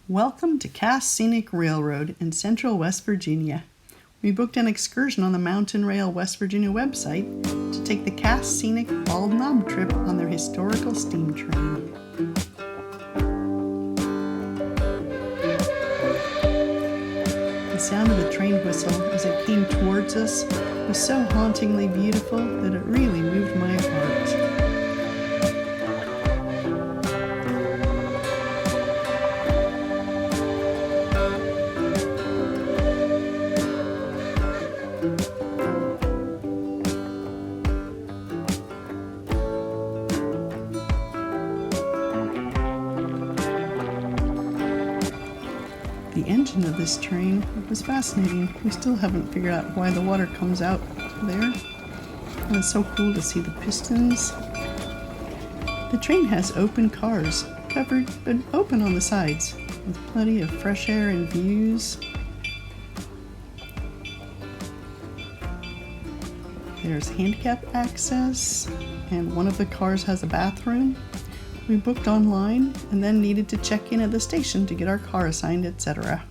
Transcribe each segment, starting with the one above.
Welcome to Cass Scenic Railroad in central West Virginia. We booked an excursion on the Mountain Rail West Virginia website to take the Cass Scenic Bald Knob trip on their historical steam train. The sound of the train whistle as it came towards us was so hauntingly beautiful that it really moved my heart. The engine of this train was fascinating. We still haven't figured out why the water comes out there. And it's so cool to see the pistons. The train has open cars, covered but open on the sides, with plenty of fresh air and views. There's handicap access, and one of the cars has a bathroom. We booked online and then needed to check in at the station to get our car assigned, etc.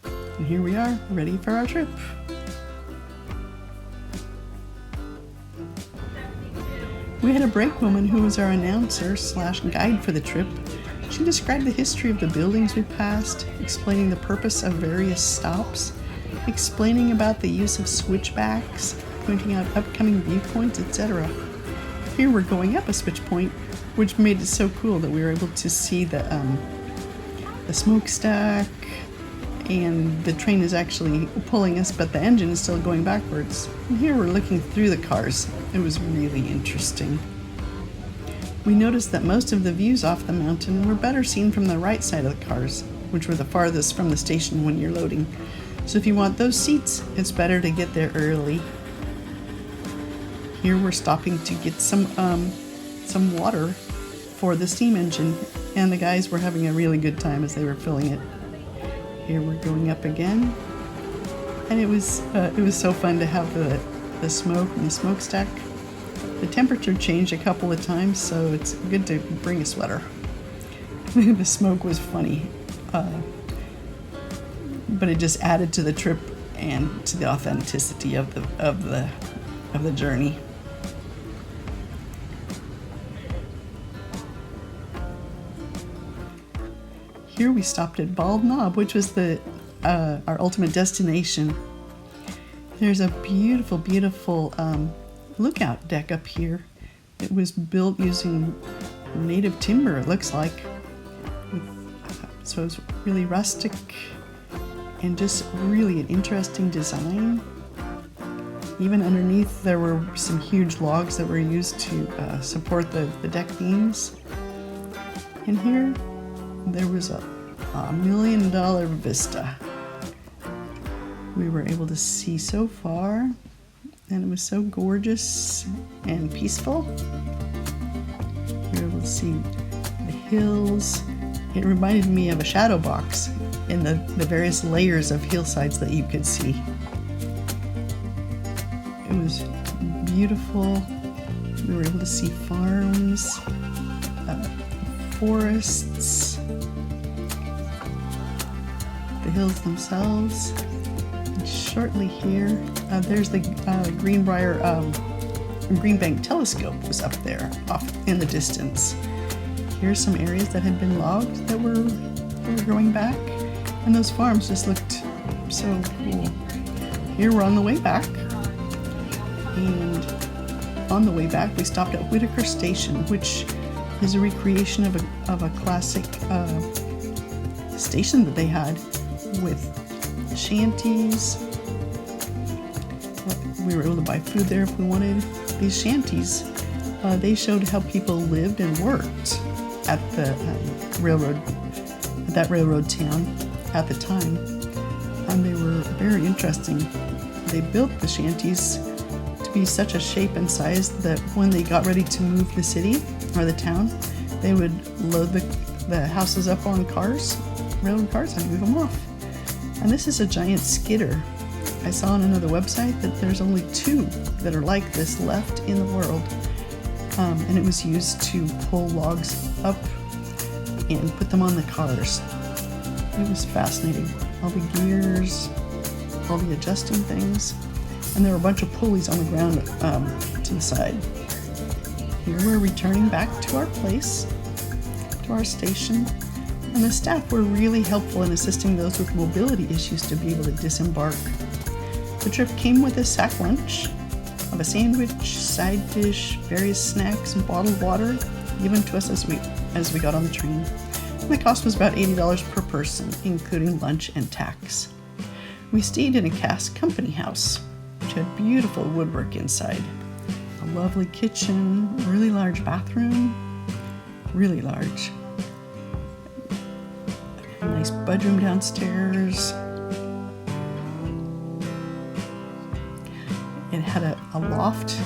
And here we are, ready for our trip. We had a brakewoman who was our announcer / guide for the trip. She described the history of the buildings we passed, explaining the purpose of various stops, explaining about the use of switchbacks, pointing out upcoming viewpoints, etc. Here we're going up a switch point, which made it so cool that we were able to see the smokestack, and the train is actually pulling us, but the engine is still going backwards. And here we're looking through the cars. It was really interesting. We noticed that most of the views off the mountain were better seen from the right side of the cars, which were the farthest from the station when you're loading. So if you want those seats, it's better to get there early. Here we're stopping to get some water for the steam engine, and the guys were having a really good time as they were filling it. Here we're going up again, and it was so fun to have the smoke and the smokestack. The temperature changed a couple of times, so it's good to bring a sweater. The smoke was funny, but it just added to the trip and to the authenticity of the journey. Here we stopped at Bald Knob, which was our ultimate destination. There's a beautiful, beautiful lookout deck up here. It was built using native timber, it looks like. So it's really rustic and just really an interesting design. Even underneath there were some huge logs that were used to support the deck beams. And here there was a $1 million vista we were able to see so far, and it was so gorgeous and peaceful. We were able to see the hills. It reminded me of a shadow box in the various layers of hillsides that you could see. It was beautiful. We were able to see farms, forests, the hills themselves. And shortly here, there's the Greenbank telescope was up there off in the distance. Here's some areas that had been logged that were growing back, and those farms just looked so cool. Here we're on the way back, and on the way back we stopped at Whitaker Station, which is a recreation of a classic station that they had with shanties. We were able to buy food there if we wanted. These shanties, they showed how people lived and worked at the railroad town at the time, and they were very interesting. They built the shanties to be such a shape and size that when they got ready to move the city or the town, they would load the houses up on railroad cars, and move them off. And this is a giant skidder. I saw on another website that there's only 2 that are like this left in the world, and it was used to pull logs up and put them on the cars. It was fascinating. All the gears, all the adjusting things, and there were a bunch of pulleys on the ground to the side. Here we're returning back to our place, to our station, and the staff were really helpful in assisting those with mobility issues to be able to disembark. The trip came with a sack lunch of a sandwich, side dish, various snacks, and bottled water given to us as we got on the train. And the cost was about $80 per person, including lunch and tax. We stayed in a cast company house, which had beautiful woodwork inside. A lovely kitchen, really large bathroom, really large. A nice bedroom downstairs. It had a loft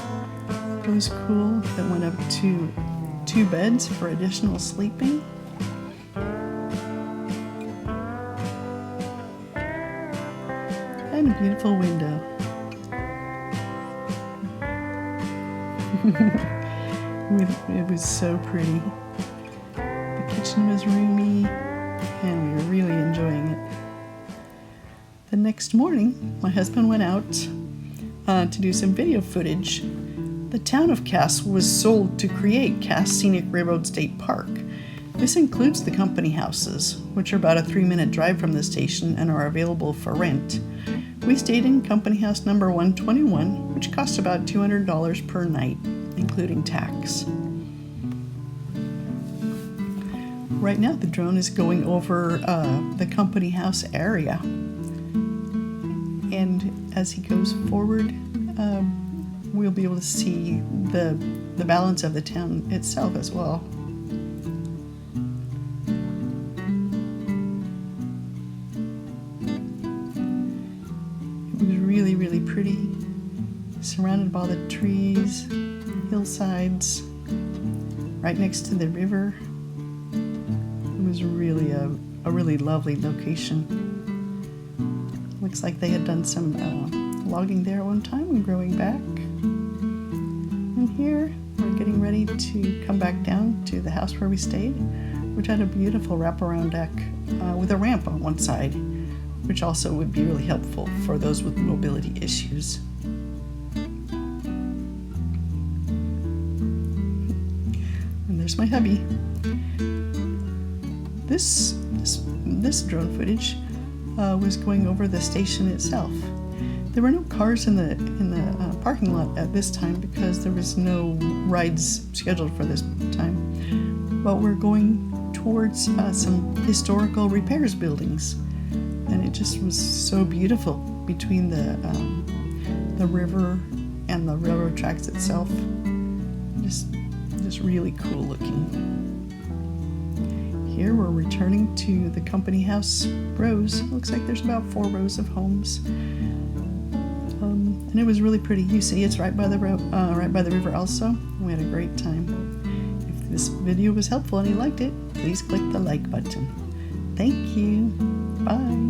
that was cool that went up to 2 beds for additional sleeping. And a beautiful window. It was so pretty. The kitchen was roomy and we were really enjoying it. The next morning, my husband went out to do some video footage. The town of Cass was sold to create Cass Scenic Railroad State Park. This includes the company houses, which are about a 3-minute drive from the station and are available for rent. We stayed in company house number 121, which cost about $200 per night, including tax. Right now the drone is going over the company house area. And as he goes forward, we'll be able to see the balance of the town itself as well. It was really, really pretty, surrounded by all the trees, hillsides, right next to the river. It was really a really lovely location. Looks like they had done some logging there at one time and growing back. And here we're getting ready to come back down to the house where we stayed, which had a beautiful wraparound deck with a ramp on one side, which also would be really helpful for those with mobility issues. And there's my hubby. This drone footage was going over the station itself. There were no cars in the parking lot at this time because there was no rides scheduled for this time. But we're going towards some historical repairs buildings, and it just was so beautiful between the river and the railroad tracks itself. Just really cool looking. Here we're returning to the company house rows. Looks like there's about 4 rows of homes, and it was really pretty. You see, it's right by the river also. We had a great time. If this video was helpful and you liked it, please click the like button. Thank you. Bye.